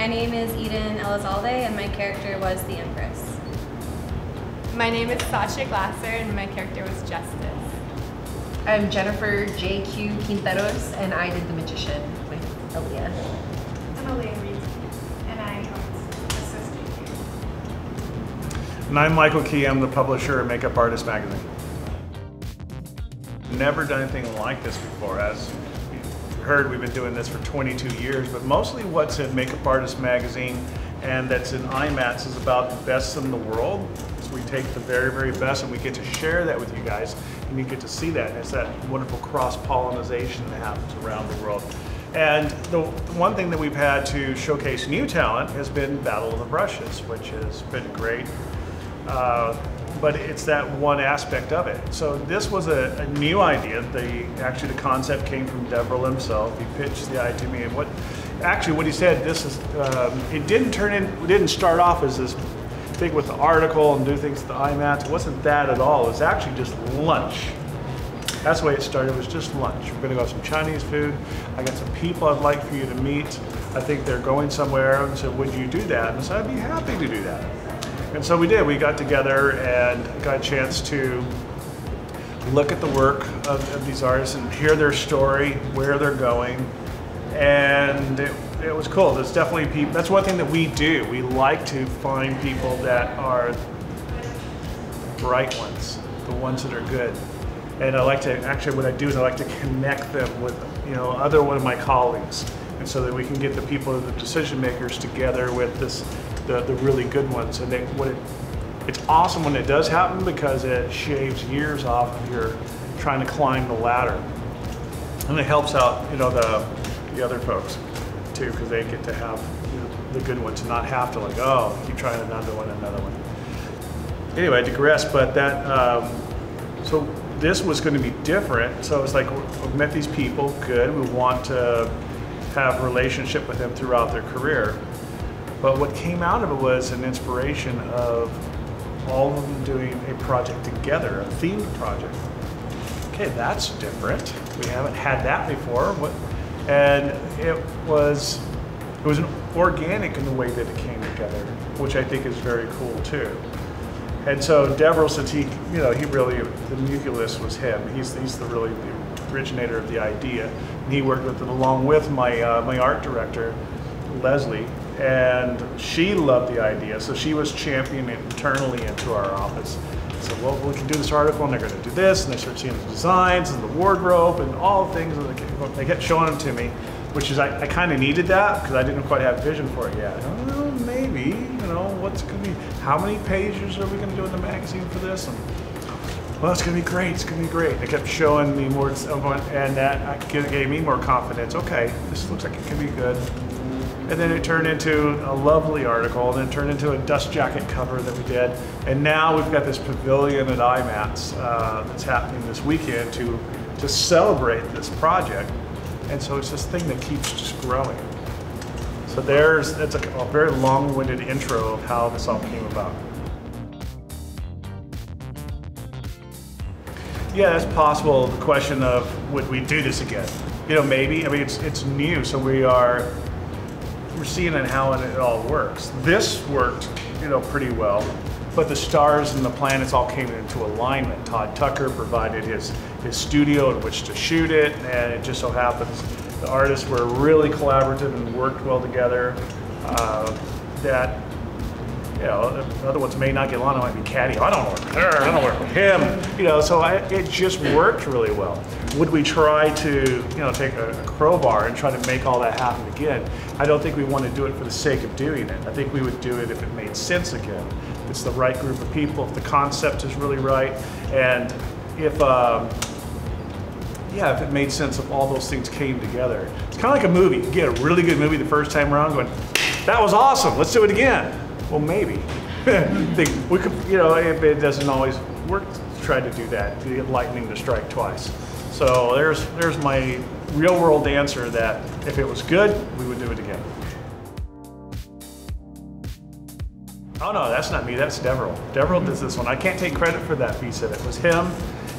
My name is Eden Elizalde and my character was the Empress. My name is Sasha Glasser and my character was Justice. I'm Jennifer J.Q. Quinteros and I did the Magician with Aaliyah. I'm Elaine Reed and I helped assist you. And I'm Michael Key, I'm the publisher of Makeup Artist Magazine. Never done anything like this before. As you heard, we've been doing this for 22 years, but mostly what's in Makeup Artist Magazine and that's in IMATS is about the best in the world. So we take the very, very best and we get to share that with you guys and you get to see that. It's that wonderful cross-pollination that happens around the world. And the one thing that we've had to showcase new talent has been Battle of the Brushes, which has been great. But it's that one aspect of it. So this was a new idea. Actually, the concept came from Deverell himself. He pitched the idea to me, and what he said, this is it didn't start off as this thing with the article and do things at the IMATS. It wasn't that at all. It was actually just lunch. That's the way it started. It was just lunch. We're going to go have some Chinese food. I got some people I'd like for you to meet. I think they're going somewhere, and so would you do that? And I said, I'd be happy to do that. And so we did. We got together and got a chance to look at the work of these artists and hear their story, where they're going, and it was cool. There's definitely people. That's one thing that we do. We like to find people that are bright ones, the ones that are good. And I like to actually, what I do is I like to connect them with other one of my colleagues, and so that we can get the people, the decision makers, together with the really good ones. And it's awesome when it does happen because it shaves years off of your trying to climb the ladder, and it helps out the other folks too, because they get to have the good ones and not have to keep trying another one. Anyway, I digress. But that so this was going to be different. So it's like we've met these people, good. We want to have a relationship with them throughout their career. But what came out of it was an inspiration of all of them doing a project together, a themed project. Okay, that's different. We haven't had that before. And it was an organic in the way that it came together, which I think is very cool too. And so Deverell, since he really, the nucleus was him. He's the originator of the idea. And he worked with it along with my art director, Leslie. And she loved the idea, so she was championing it internally into our office. So, well, we can do this article, and they're going to do this, and they start seeing the designs and the wardrobe and all the things. And they kept showing them to me, which is I kind of needed that because I didn't quite have vision for it yet. Oh, maybe, what's going to be? How many pages are we going to do in the magazine for this? And, well, it's going to be great. It's going to be great. They kept showing me more, and that gave me more confidence. Okay, this looks like it can be good. And then it turned into a lovely article, and then it turned into a dust jacket cover that we did. And now we've got this pavilion at IMATS that's happening this weekend to celebrate this project. And so it's this thing that keeps just growing. So that's a very long-winded intro of how this all came about. Yeah, that's possible. The question of would we do this again? Maybe. I mean, it's new, so we're seeing how it all works. This worked, pretty well, but the stars and the planets all came into alignment. Todd Tucker provided his studio in which to shoot it, and it just so happens the artists were really collaborative and worked well together. That the other ones may not get along. I might be catty. I don't work with her. I don't work with him. So it just worked really well. Would we try to, take a crowbar and try to make all that happen again? I don't think we want to do it for the sake of doing it. I think we would do it if it made sense again. If it's the right group of people, if the concept is really right, and if it made sense if all those things came together. It's kind of like a movie. You get a really good movie the first time around, going, that was awesome. Let's do it again. Well, maybe. We could, if it doesn't always work to try to do that, to get lightning to strike twice. So there's my real world answer that if it was good, we would do it again. Oh no, that's not me, that's Deverell. Deverell does this one. I can't take credit for that piece of it. It was him.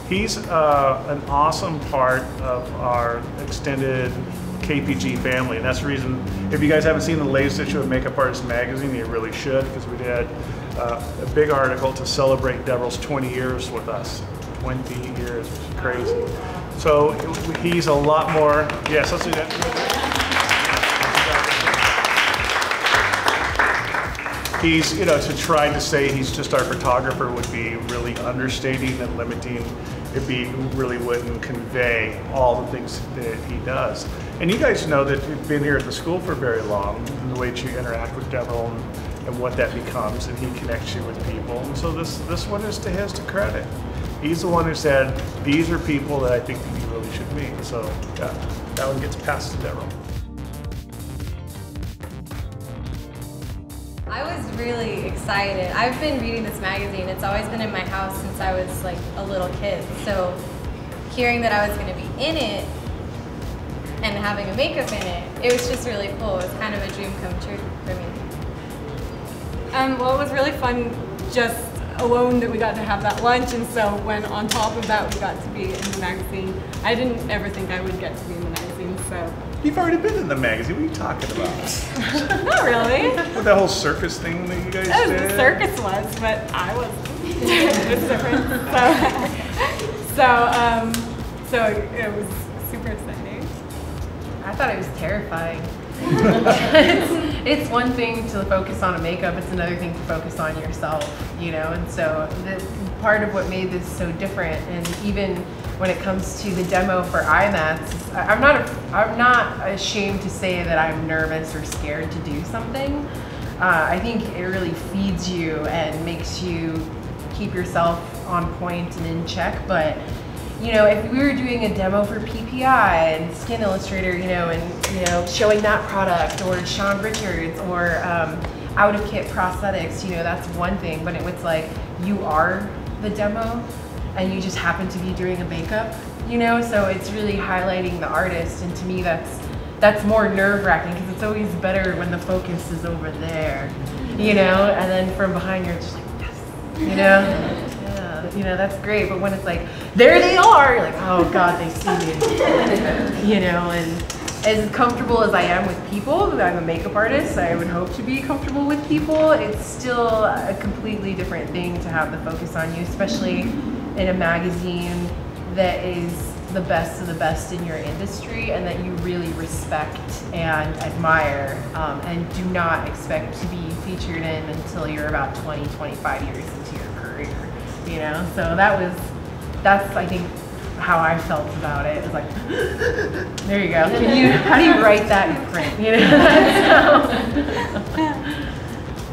He's an awesome part of our extended KPG family, and that's the reason, if you guys haven't seen the latest issue of Makeup Artist Magazine, you really should, because we did a big article to celebrate Deverell's 20 years with us. 20 years, which is crazy. So he's a lot more, yes, let's do that. He's, you know, to try to say he's just our photographer would be really understating and limiting. Really wouldn't convey all the things that he does. And you guys know that you've been here at the school for very long, and the way that you interact with Deverell and what that becomes, and he connects you with people. And so this one is to his credit. He's the one who said, these are people that I think that you really should meet. So yeah, that one gets passed to Deverell. I was really excited. I've been reading this magazine. It's always been in my house since I was like a little kid. So hearing that I was going to be in it and having a makeup in it, it was just really cool. It was kind of a dream come true for me. Well, it was really fun just alone that we got to have that lunch, and so when on top of that we got to be in the magazine, I didn't ever think I would get to be in the magazine, so. You've already been in the magazine. What are you talking about? Not really. With that whole circus thing that you guys did? The circus was, but I wasn't. It's different. So it was super exciting. I thought it was terrifying. It's one thing to focus on a makeup, it's another thing to focus on yourself, you know, and so part of what made this so different, and even when it comes to the demo for IMATS, I'm not ashamed to say that I'm nervous or scared to do something. I think it really feeds you and makes you keep yourself on point and in check, but you know, if we were doing a demo for PPI and Skin Illustrator, you know, and you know, showing that product, or Sean Richards, or out of kit prosthetics, you know, that's one thing. But it's like you are the demo, and you just happen to be doing a makeup, you know. So it's really highlighting the artist, and to me, that's more nerve-wracking, because it's always better when the focus is over there, you know, and then from behind you're just like, yes, you know. You know, that's great, but when it's like, there they are, you're like, oh God, they see me. You know, and as comfortable as I am with people, I'm a makeup artist, I would hope to be comfortable with people, it's still a completely different thing to have the focus on you, especially in a magazine that is the best of the best in your industry and that you really respect and admire, and do not expect to be featured in until you're about 20, 25 years into your career. You know, so that's I think how I felt about it. It was like, there you go. How do you write that in print? You know.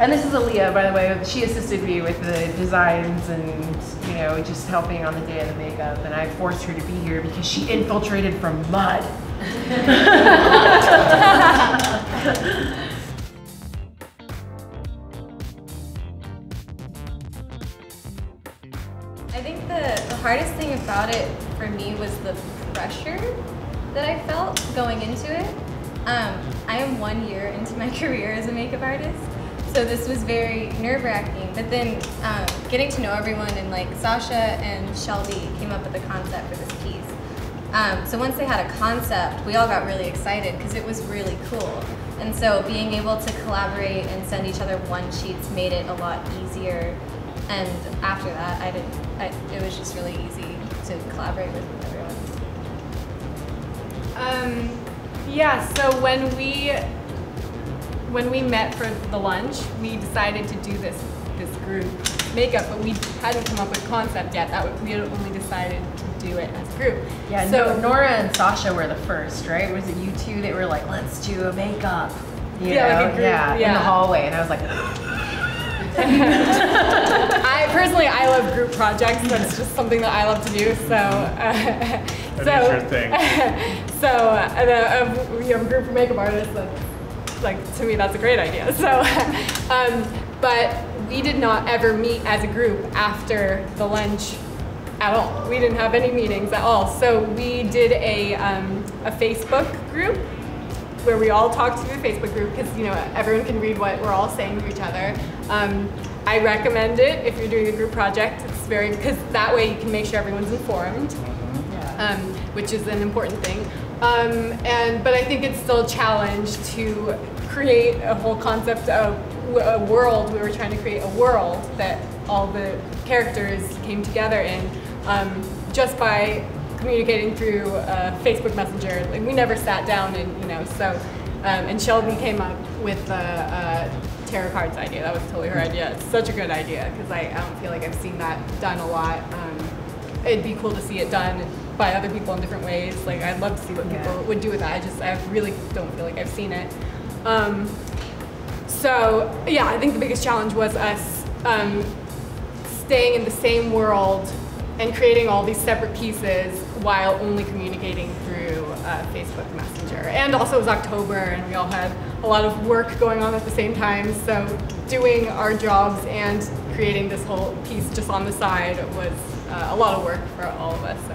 And this is Aaliyah, by the way. She assisted me with the designs and you know, just helping on the day of the makeup. And I forced her to be here because she infiltrated from mud. I think the hardest thing about it for me was the pressure that I felt going into it. I am 1 year into my career as a makeup artist, so this was very nerve-wracking. But then getting to know everyone, and like Sasha and Shelby came up with the concept for this piece. So once they had a concept, we all got really excited because it was really cool. And so being able to collaborate and send each other one sheets made it a lot easier. And after that, it was just really easy to collaborate with everyone. Yeah, so when we met for the lunch, we decided to do this group makeup, but we hadn't come up with concept yet. We had only decided to do it as a group. Yeah, so Nora and Sasha were the first, right? Was it you two that were like, let's do a makeup? You know? Like a group, yeah, in the hallway, and I was like, I love group projects. That's just something that I love to do. That is your thing. So a group of makeup artists, like to me, that's a great idea. So, but we did not ever meet as a group after the lunch at all. We didn't have any meetings at all. So we did a Facebook group where we all talked through the Facebook group, because you know everyone can read what we're all saying to each other. I recommend it if you're doing a group project. It's because that way you can make sure everyone's informed. which is an important thing. But I think it's still a challenge to create a whole concept of a world. We were trying to create a world that all the characters came together in just by communicating through Facebook Messenger. Like, we never sat down and, and Shelby came up with the tarot cards idea. That was totally her idea. It's such a good idea because I don't feel like I've seen that done a lot. It'd be cool to see it done by other people in different ways. Like, I'd love to see what people would do with that. I really don't feel like I've seen it. So yeah, I think the biggest challenge was us staying in the same world and creating all these separate pieces while only communicating through Facebook Messenger. And also it was October and we all had a lot of work going on at the same time, so doing our jobs and creating this whole piece just on the side was a lot of work for all of us. So.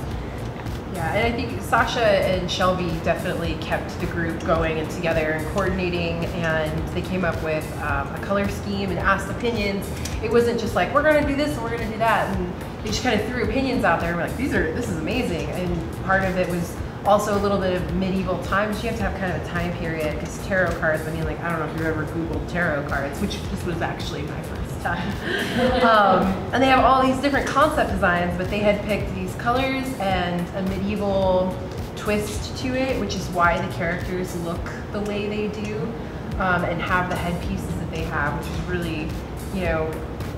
Yeah, and I think Sasha and Shelby definitely kept the group going and together and coordinating, and they came up with a color scheme and asked opinions. It wasn't just like, we're gonna do this and we're gonna do that, and they just kind of threw opinions out there and we're like, this is amazing. And part of it was also a little bit of medieval times. You have to have kind of a time period, because tarot cards, I mean, like, I don't know if you've ever Googled tarot cards, which this was actually my first time. And they have all these different concept designs, but they had picked these colors and a medieval twist to it, which is why the characters look the way they do, and have the headpieces that they have, which is really,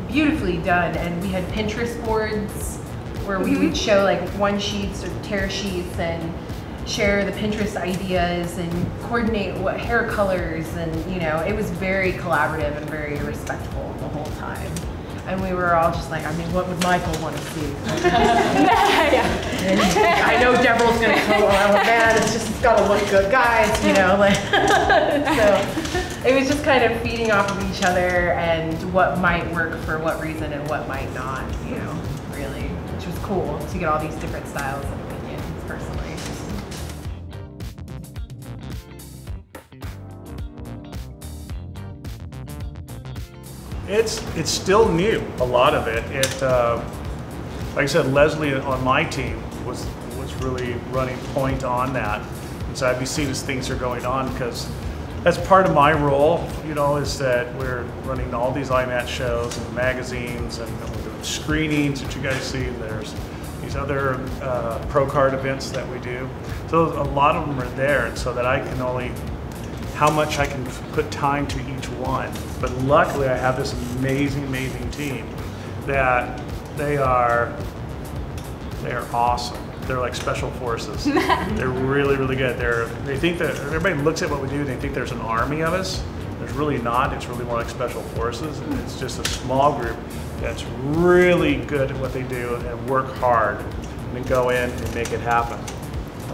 beautifully done. And we had Pinterest boards where we would show like one sheets or tear sheets and share the Pinterest ideas and coordinate what hair colors, and it was very collaborative and very respectful the whole time. And we were all just like, I mean, what would Michael want to see? I know Deborah's gonna go, oh man, it's gotta look good, guys, So it was just kind of feeding off of each other and what might work for what reason and what might not, really, which was cool to get all these different styles and opinions personally. It's still new, a lot of it. Like I said, Leslie on my team was really running point on that. And so I'd be seeing as things are going on, because that's part of my role, is that we're running all these IMATS shows and magazines, and we're doing screenings that you guys see. There's these other pro card events that we do. So a lot of them are there, and so that I can only how much I can put time to each one. But luckily I have this amazing team that they are awesome. They're like special forces. They're really good. They think that everybody looks at what we do and they think there's an army of us. There's really not. It's really more like special forces, and it's just a small group that's really good at what they do and work hard and then go in and make it happen.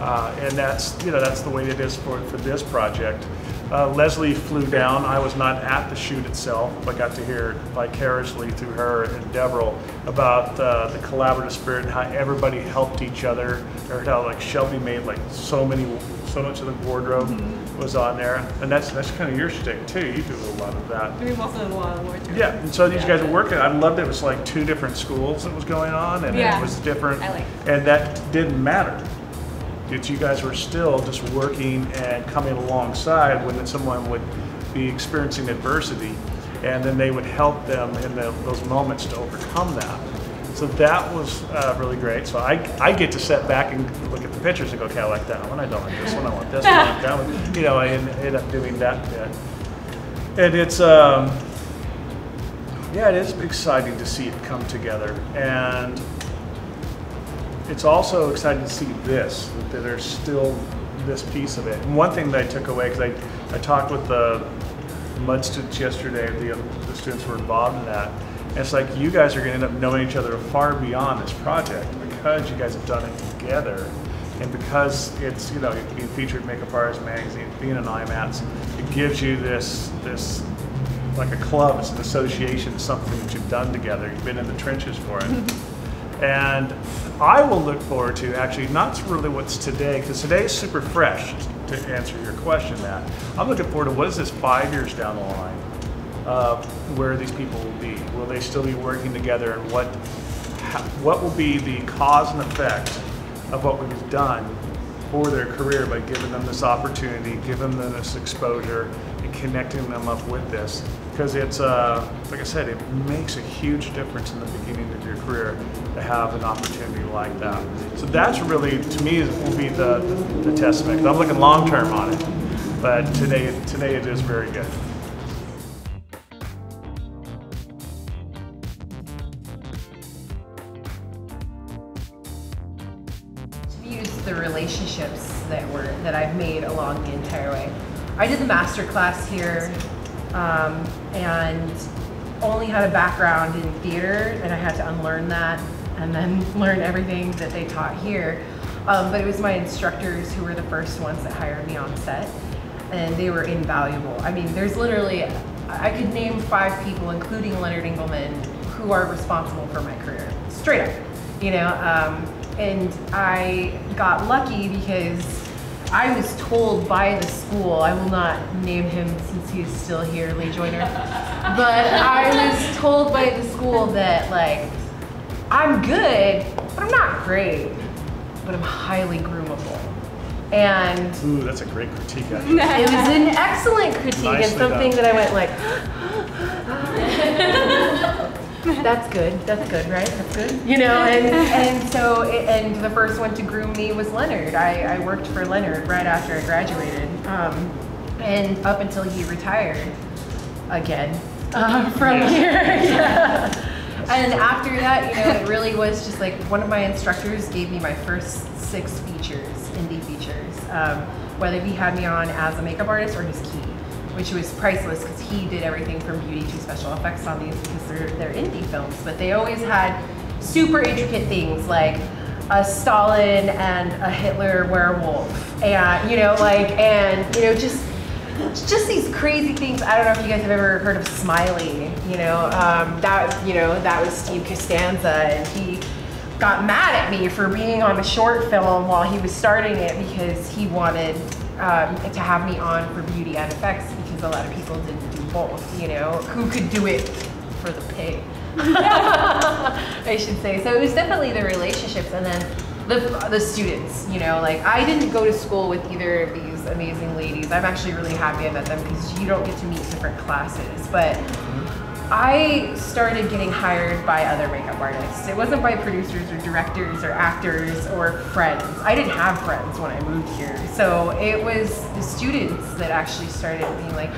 And that's the way it is for this project. Leslie flew down. I was not at the shoot itself, but got to hear vicariously through her and Deborah about the collaborative spirit and how everybody helped each other. I heard how like Shelby made like so much of the wardrobe was on there, and that's kind of your shtick too. You do a lot of that. We've also done a lot of wardrobe. Yeah, and so these guys are working. I loved it. It was like 2 different schools that was going on, and it was different. And that didn't matter. You guys were still just working and coming alongside when someone would be experiencing adversity, and then they would help them in those moments to overcome that. So that was really great. So I get to sit back and look at the pictures and go, okay, I like that one, I don't like this one, I want this one, I like that one. I end up doing that bit. And it's, it is exciting to see it come together. And it's also exciting to see that there's still this piece of it. And one thing that I took away, because I talked with the MUD students yesterday, the students who were involved in that, and it's like you guys are going to end up knowing each other far beyond this project because you guys have done it together, and because it's being featured in Makeup Artist Magazine, being an IMATS, it gives you this like a club, it's an association, something that you've done together. You've been in the trenches for it. And I will look forward to actually not really what's today, because today is super fresh, to answer your question, Matt. I'm looking forward to what is this 5 years down the line, where these people will be. Will they still be working together, and what will be the cause and effect of what we've done for their career by giving them this opportunity, giving them this exposure, and connecting them up with this. Because it's, like I said, it makes a huge difference in the beginning of your career to have an opportunity like that. So that's really, to me, will be the testament. I'm looking long term on it, but today it is very good. The relationships that I've made along the entire way. I did the master class here and only had a background in theater, and I had to unlearn that and then learn everything that they taught here. But it was my instructors who were the first ones that hired me on set, and they were invaluable. I mean, there's literally, I could name 5 people, including Leonard Engelman, who are responsible for my career, straight up, you know. And I got lucky because I was told by the school, I will not name him since he's still here, Lee Joyner, but I was told by the school that, like, I'm good, but I'm not great, but I'm highly groomable. And ooh, that's a great critique, actually. it was an excellent critique, Nicely and something done. that I went like, that's good, right? That's good. You know, and so, and the first one to groom me was Leonard. I worked for Leonard right after I graduated, and up until he retired again from here. Yeah. And after that, you know, it really was just like one of my instructors gave me my first 6 features, indie features, whether he had me on as a makeup artist or just key, which was priceless because he did everything from beauty to special effects on these because they're indie films, but they always had super intricate things like a Stalin and a Hitler werewolf, and you know, like, and you know, just these crazy things. I don't know if you guys have ever heard of Smiley, you know, that was Steve Costanza, and he got mad at me for being on a short film while he was starting it because he wanted to have me on for beauty and effects because a lot of people didn't do both, you know, who could do it for the pay, I should say. So it was definitely the relationships, and then the students, you know, like I didn't go to school with either of these amazing ladies. I'm actually really happy I met them because you don't get to meet different classes, but I started getting hired by other makeup artists. It wasn't by producers or directors or actors or friends. I didn't have friends when I moved here. So it was the students that actually started being like,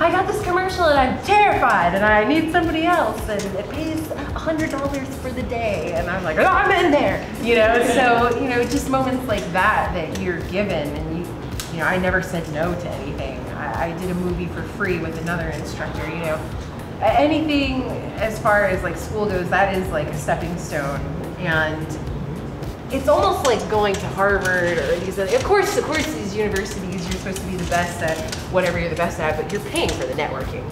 I got this commercial and I'm terrified and I need somebody else and it pays $100 for the day. And I'm like, oh, I'm in there, you know? So, you know, just moments like that you're given, and you know, I never said no to anything. I did a movie for free with another instructor, you know. Anything as far as like school goes, that is like a stepping stone, and it's almost like going to Harvard or these other, of course these universities, you're supposed to be the best at whatever you're the best at, but you're paying for the networking.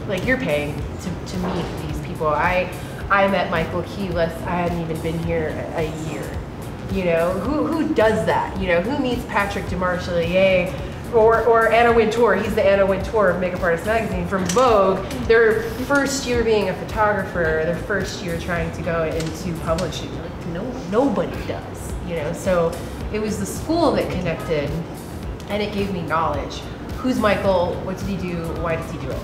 Like you're paying to meet these people. I met Michael Keyless, I hadn't even been here a year. You know, who does that? You know, who meets Patrick DeMarchelier or Anna Wintour? He's the Anna Wintour of Makeup Artist Magazine from Vogue. Their first year being a photographer, their first year trying to go into publishing. Like, nobody does, you know? So it was the school that connected, and it gave me knowledge. Who's Michael? What did he do? Why does he do it?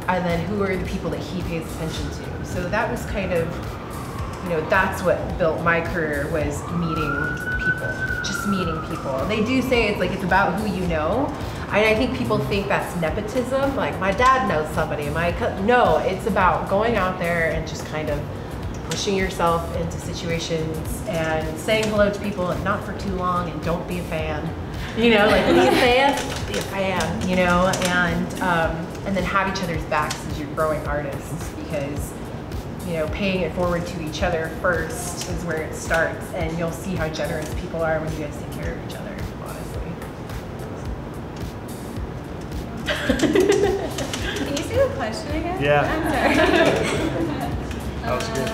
And then who are the people that he pays attention to? So that was kind of, you know, that's what built my career, was meeting people, just meeting people. They do say it's like, it's about who you know. I think people think that's nepotism, like my dad knows somebody, no, it's about going out there and just kind of pushing yourself into situations and saying hello to people, and not for too long, and don't be a fan. You know, like be a fan, you know, and then have each other's backs as you're growing artists, because you know, paying it forward to each other first is where it starts, and you'll see how generous people are when you guys take care of each other, honestly. Can you say the question again? Yeah. I'm sorry. That was good.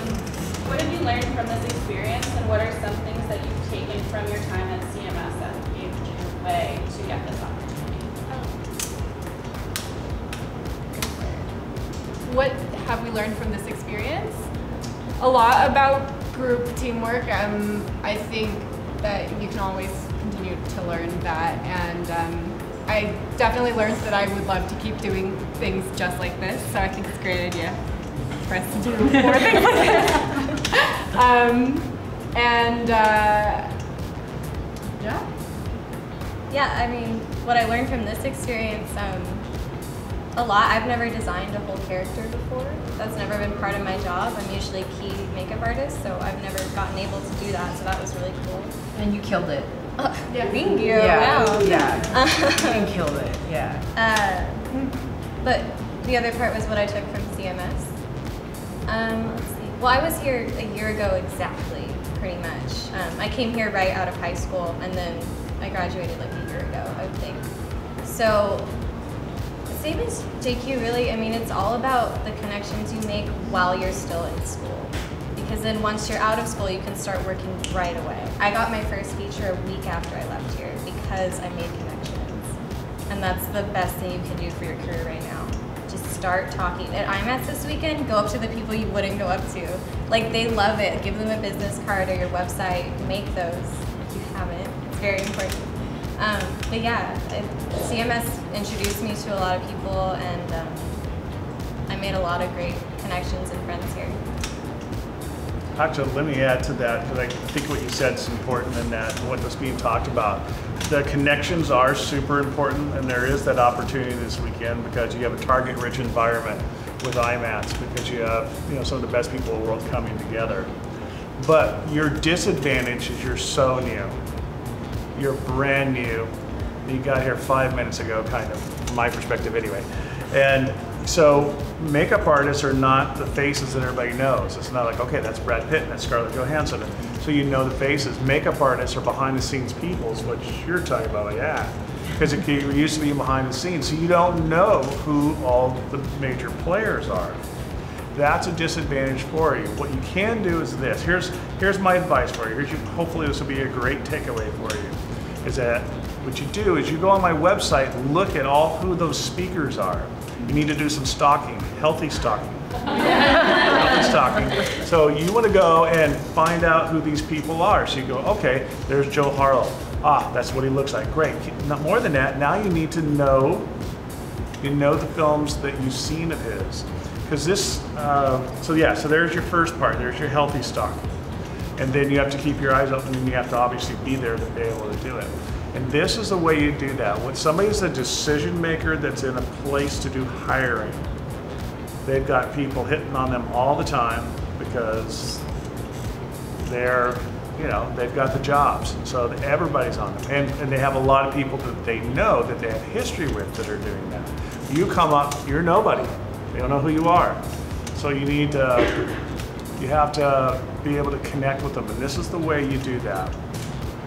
What have you learned from this experience, and what are some things that you've taken from your time at CMS that paved your way to get this opportunity? What have we learned from this experience? A lot about group teamwork. I think that you can always continue to learn that. And I definitely learned that I would love to keep doing things just like this. So I think it's a great idea for us to do more things like this. Yeah, I mean, what I learned from this experience, a lot. I've never designed a whole character before. That's never been part of my job. I'm usually a key makeup artist, so I've never gotten able to do that, so that was really cool. And you killed it. Yeah. Thank you. Yeah, Wow. yeah. You killed it, yeah. But the other part was what I took from CMS. Let's see. Well, I was here a year ago exactly, pretty much. I came here right out of high school, and then I graduated like a year ago, I would think. So, same as JQ, really. I mean, it's all about the connections you make while you're still in school. Because then once you're out of school, you can start working right away. I got my first feature a week after I left here because I made connections. And that's the best thing you can do for your career right now. Just start talking. At IMATS this weekend, go up to the people you wouldn't go up to. Like, they love it. Give them a business card or your website. Make those if you haven't. It's very important. But yeah, CMS introduced me to a lot of people, and I made a lot of great connections and friends here. Actually, let me add to that, because I think what you said is important in that, what was being talked about. The connections are super important, and there is that opportunity this weekend because you have a target-rich environment with IMATS, because you have some of the best people in the world coming together. But your disadvantage is you're so new. You're brand new. You got here 5 minutes ago, kind of, from my perspective anyway. And so makeup artists are not the faces that everybody knows. It's not like, okay, that's Brad Pitt and that's Scarlett Johansson. So you know the faces. Makeup artists are behind the scenes people, which you're talking about, like, yeah. Because it used to be behind the scenes. So you don't know who all the major players are. That's a disadvantage for you. What you can do is this. Here's my advice for you. Hopefully this will be a great takeaway for you. Is that what you do is you go on my website and look at who those speakers are. You need to do some stalking, healthy stalking. Healthy stalking. So you want to go and find out who these people are. So you go, okay, there's Joe Harlow. Ah, that's what he looks like. Great. Not more than that. Now you need to know, the films that you've seen of his. Because this, so there's your first part. There's your healthy stalking. And then you have to keep your eyes open, and you have to obviously be there to be able to do it. And this is the way you do that. When somebody's a decision maker that's in a place to do hiring, they've got people hitting on them all the time because they've got the jobs. So everybody's on them. And they have a lot of people that they know that they have history with that are doing that. You come up, you're nobody. They don't know who you are. So you have to be able to connect with them. And this is the way you do that.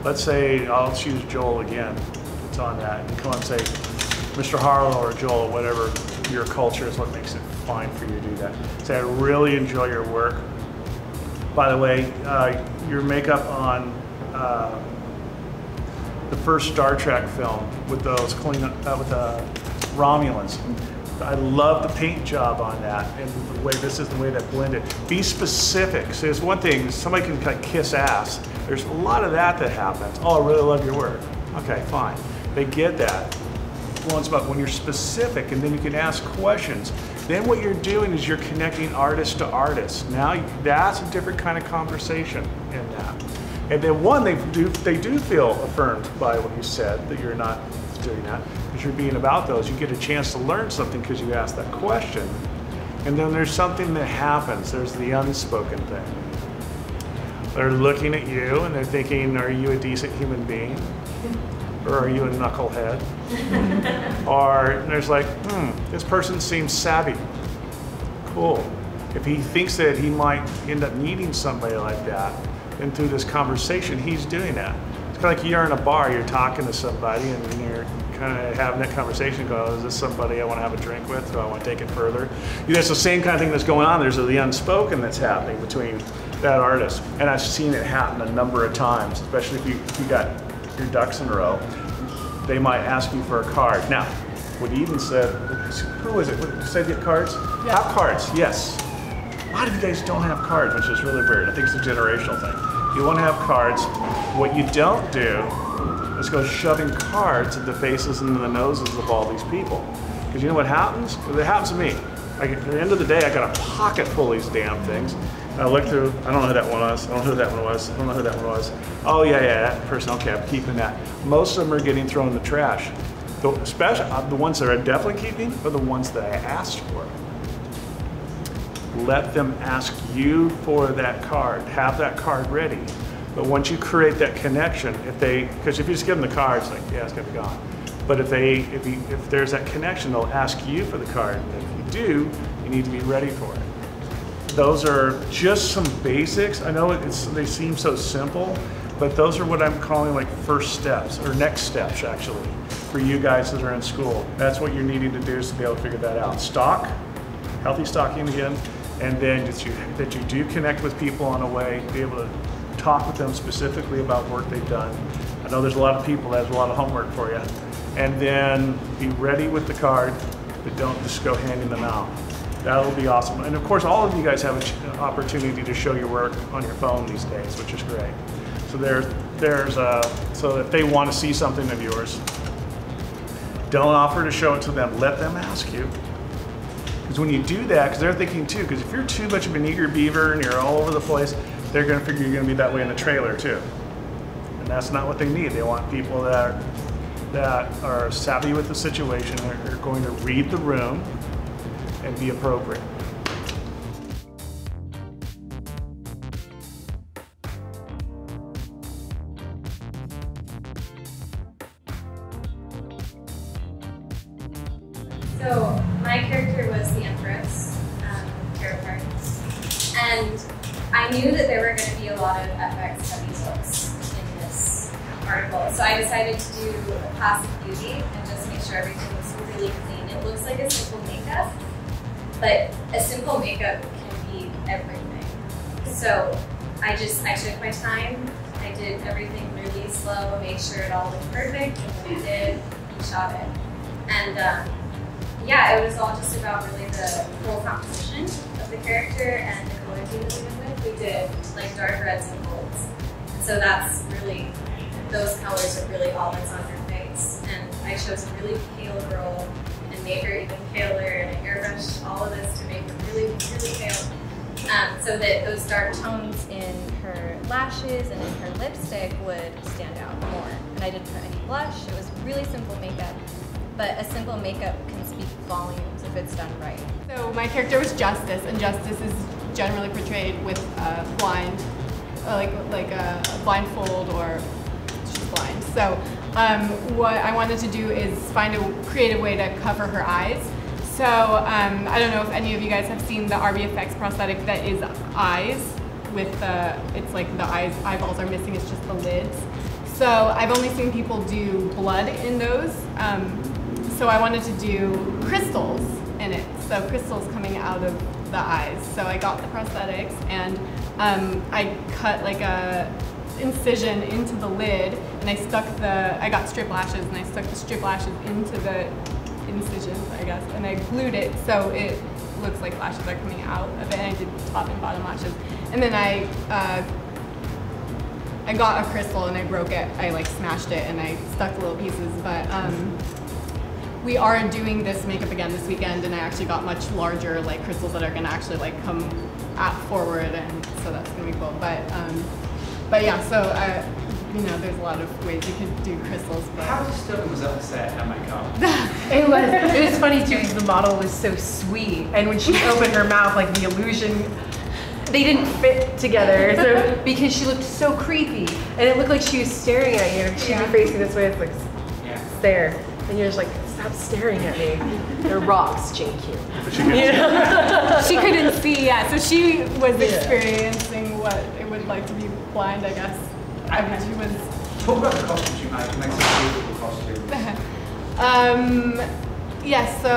Let's say, I'll choose Joel again. It's on that. You come and say, Mr. Harlow or Joel, whatever your culture is, what makes it fine for you to do that. Say, I really enjoy your work. By the way, your makeup on the first Star Trek film with those with the Romulans. I love the paint job on that, and the way this is the way that blended. Be specific. So there's one thing, somebody can kind of kiss ass. There's a lot of that happens. Oh, I really love your work. Okay, fine. They get that. Well, it's about when you're specific, and then you can ask questions. Then what you're doing is you're connecting artist to artist. Now that's a different kind of conversation in that. And then one, they do feel affirmed by what you said, that you're not doing that, because you're being about those. You get a chance to learn something because you asked that question. And then there's something that happens. There's the unspoken thing. They're looking at you and they're thinking, are you a decent human being? Or are you a knucklehead? Or there's like, this person seems savvy. Cool. If he thinks that he might end up needing somebody like that, then through this conversation, he's doing that. It's kind of like you're in a bar, you're talking to somebody, and then you're kind of having that conversation, go, is this somebody I want to have a drink with? Do I want to take it further? It's the same kind of thing that's going on. There's the unspoken that's happening between that artist. And I've seen it happen a number of times, especially if you got your ducks in a row. They might ask you for a card. Now, what Eden said, who was it? You said you have cards? Yeah. Have cards, yes. A lot of you guys don't have cards, which is really weird. I think it's a generational thing. You want to have cards. What you don't do is go shoving cards at the faces and the noses of all these people. Because you know what happens? It happens to me. Like at the end of the day, I got a pocket full of these damn things. And I look through, I don't know who that one was, I don't know who that one was, I don't know who that one was. Oh yeah, that person, okay, I'm keeping that. Most of them are getting thrown in the trash. Especially the ones that are definitely keeping are the ones that I asked for. Let them ask you for that card. Have that card ready. But once you create that connection, because if you just give them the card, it's like, yeah, it's gonna be gone. But if there's that connection, they'll ask you for the card. And if you do, you need to be ready for it. Those are just some basics. I know they seem so simple, but those are what I'm calling like first steps, or next steps actually, for you guys that are in school. That's what you're needing to do, is to be able to figure that out. Stock, healthy stocking again, and then that you do connect with people on a way, be able to talk with them specifically about work they've done. I know there's a lot of people that has a lot of homework for you. And then be ready with the card, but don't just go handing them out. That'll be awesome. And of course, all of you guys have an opportunity to show your work on your phone these days, which is great. So so if they want to see something of yours, don't offer to show it to them. Let them ask you. Because when you do that, because they're thinking too, because if you're too much of an eager beaver and you're all over the place, they're going to figure you're going to be that way in the trailer too. And that's not what they need. They want people that are savvy with the situation, are going to read the room and be appropriate. So my character was the Empress, tarot cards, and I knew that there were going to be a lot of FX heavy looks in this article, so I decided to do a passive beauty and just make sure everything was really clean. It looks like a simple makeup, but a simple makeup can be everything. So I took my time, I did everything really slow, made sure it all looked perfect, and when it did, we shot it. And yeah, it was all just about really the whole composition of the character and the color team that we went with. We did like dark reds and golds. And so that's really, those colors are really all that's on her face. And I chose a really pale girl and made her even paler, and I airbrushed all of this to make her really, really pale. So that those dark tones in her lashes and in her lipstick would stand out more. And I didn't put any blush. It was really simple makeup. But a simple makeup can speak volumes if it's done right. So my character was Justice, and Justice is generally portrayed with blind, like a blindfold, or she's blind. So what I wanted to do is find a creative way to cover her eyes. So I don't know if any of you guys have seen the RBFX prosthetic that is eyes with it's like the eyeballs are missing, it's just the lids. So I've only seen people do blood in those. So I wanted to do crystals in it. So crystals coming out of the eyes. So I got the prosthetics and I cut like a incision into the lid, and I got strip lashes, and I stuck the strip lashes into the incisions, I guess, and I glued it so it looks like lashes are coming out of it, and I did top and bottom lashes. And then I got a crystal and I broke it. I like smashed it and I stuck the little pieces, but we are doing this makeup again this weekend, and I actually got much larger like crystals that are gonna actually like come out forward, and so that's gonna be cool. But yeah, so you know, there's a lot of ways you could do crystals. But how disturbing was that to set how makeup? It was funny too, because the model was so sweet, and when she opened her mouth, like the illusion, they didn't fit together. So because she looked so creepy, and it looked like she was staring at you. She'd be facing this way, it's like stare, and you're just like, stop staring at me. They're rocks, JQ. She couldn't see, so she was experiencing what it would like to be blind, I guess. She was. Talk about the costumes you made. It makes a beautiful costume. Yes, so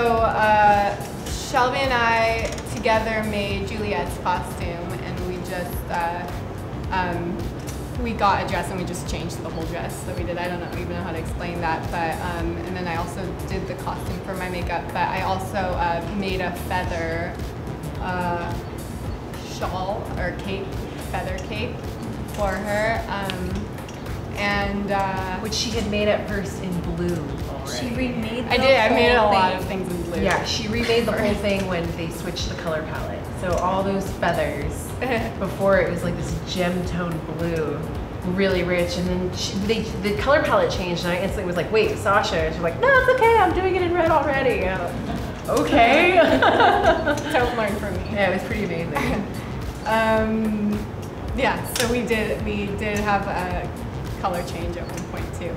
Shelby and I together made Juliet's costume, and we just we got a dress and we just changed the whole dress that we did. I don't even know how to explain that, but and then I also did the costume for my makeup, but I also made a feather shawl or cape, feather cape for her. Which she had made at first in blue already. She remade the I did. I made a whole lot thing. of things in blue. Yeah, she remade the whole thing when they switched the color palette. So all those feathers, before it was like this gem tone blue, really rich, and then the color palette changed, and I instantly was like, wait, Sasha. And she's like, no, it's okay, I'm doing it in red already. And I'm like, okay. Don't learn from me. Yeah, it was pretty amazing. Yeah, so we did have a color change at one point too.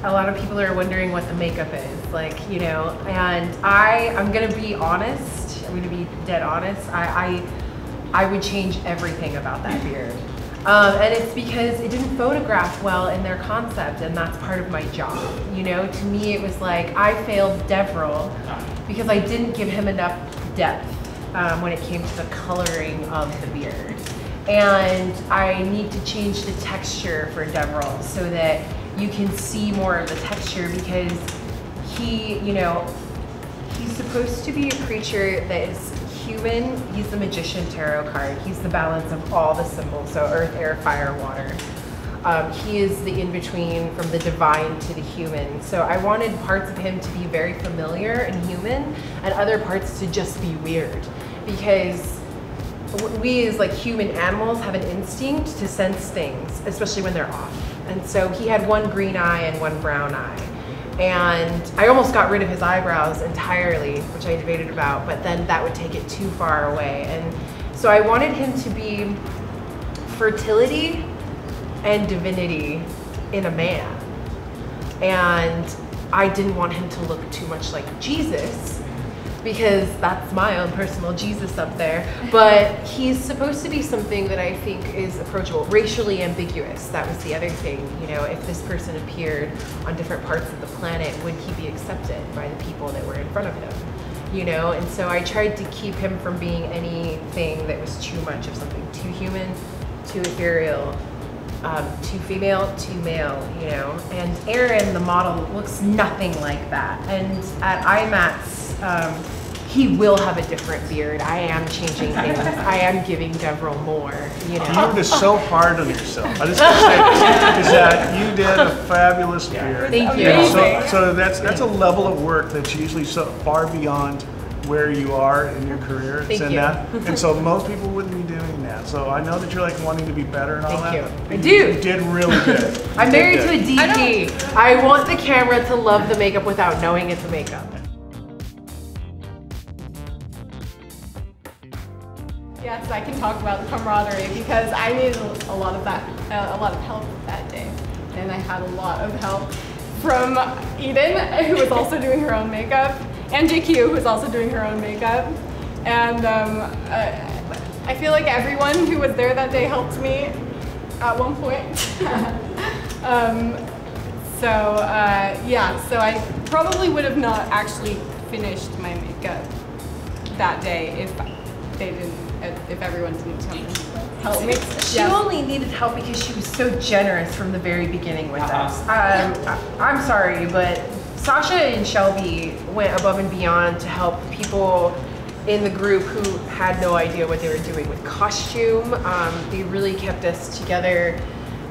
A lot of people are wondering what the makeup is, like, you know, and I'm gonna be honest, I'm gonna be dead honest, I would change everything about that beard. And it's because it didn't photograph well in their concept, and that's part of my job. You know, to me it was like I failed Devril because I didn't give him enough depth when it came to the coloring of the beard. And I need to change the texture for Devril so that you can see more of the texture, because he, you know, he's supposed to be a creature that is human. He's the Magician tarot card. He's the balance of all the symbols, so earth, air, fire, water. He is the in-between from the divine to the human. So I wanted parts of him to be very familiar and human, and other parts to just be weird, because we as like human animals have an instinct to sense things, especially when they're off. And so he had one green eye and one brown eye. And I almost got rid of his eyebrows entirely, which I debated about, but then that would take it too far away. And so I wanted him to be fertility and divinity in a man. And I didn't want him to look too much like Jesus, because that's my own personal Jesus up there. But he's supposed to be something that I think is approachable, racially ambiguous. That was the other thing. You know, if this person appeared on different parts of the planet, would he be accepted by the people that were in front of him? You know, and so I tried to keep him from being anything that was too much of something, too human, too ethereal, too female, too male, you know. And Aaron, the model, looks nothing like that. And at IMATS, he will have a different beard. I am changing things. I am giving Devril more, you know. You were just so hard on yourself. I just gotta say, is that you did a fabulous beard. Thank you. And so that's a level of work that's usually so far beyond where you are in your career. Thank you. And so most people wouldn't be doing that. So I know that you're like wanting to be better and all Thank that. you. I do. You did really good. I'm You married did to a DP. I want the camera to love the makeup without knowing it's makeup. Yes, I can talk about the camaraderie, because I needed a lot of that, a lot of help that day, and I had a lot of help from Eden, who was also doing her own makeup, and JQ, who was also doing her own makeup, and I feel like everyone who was there that day helped me at one point. So I probably would have not actually finished my makeup that day if everyone didn't come and help me. She only needed help because she was so generous from the very beginning with us. I'm sorry, but Sasha and Shelby went above and beyond to help people in the group who had no idea what they were doing with costume. They really kept us together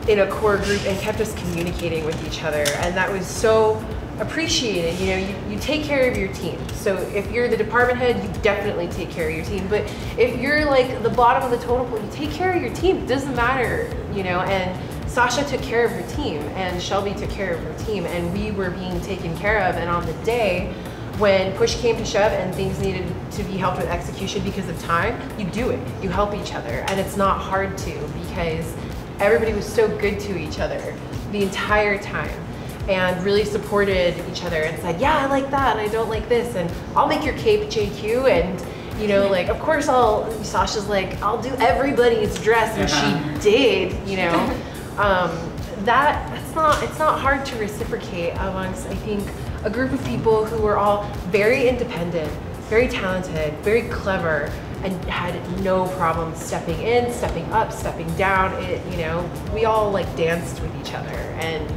in a core group and kept us communicating with each other, and that was so appreciated. You know, you take care of your team. So if you're the department head, you definitely take care of your team. But if you're like the bottom of the totem pole, you take care of your team. It doesn't matter, you know. And Sasha took care of her team, and Shelby took care of her team, and we were being taken care of. And on the day when push came to shove and things needed to be helped with execution because of time, you do it. You help each other, and it's not hard to, because everybody was so good to each other the entire time, and really supported each other and said, yeah, I like that, and I don't like this, and I'll make your cape, JQ, and you know, like, of course Sasha's like, I'll do everybody's dress, and she did, you know. It's not hard to reciprocate amongst, I think, a group of people who were all very independent, very talented, very clever, and had no problem stepping in, stepping up, stepping down. You know, we all like danced with each other, and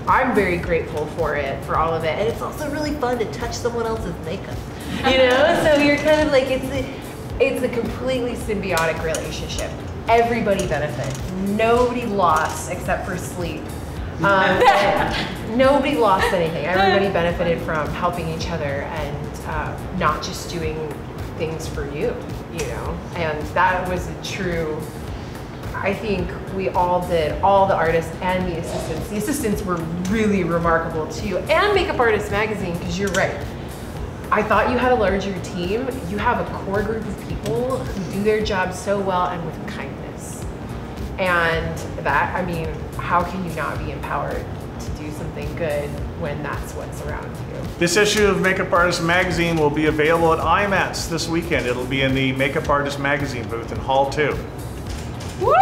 I'm very grateful for it, for all of it. And it's also really fun to touch someone else's makeup, you know? So you're kind of like, it's a completely symbiotic relationship. everybody benefited. Nobody lost except for sleep. Nobody lost anything. Everybody benefited from helping each other and not just doing things for you, you know? And that was a true, I think we all did, all the artists and the assistants. The assistants were really remarkable too. And Makeup Artist Magazine, because you're right. I thought you had a larger team. You have a core group of people who do their job so well and with kindness. And that, I mean, how can you not be empowered to do something good when that's what's around you? This issue of Makeup Artist Magazine will be available at IMATS this weekend. It'll be in the Makeup Artist Magazine booth in Hall 2. Woo!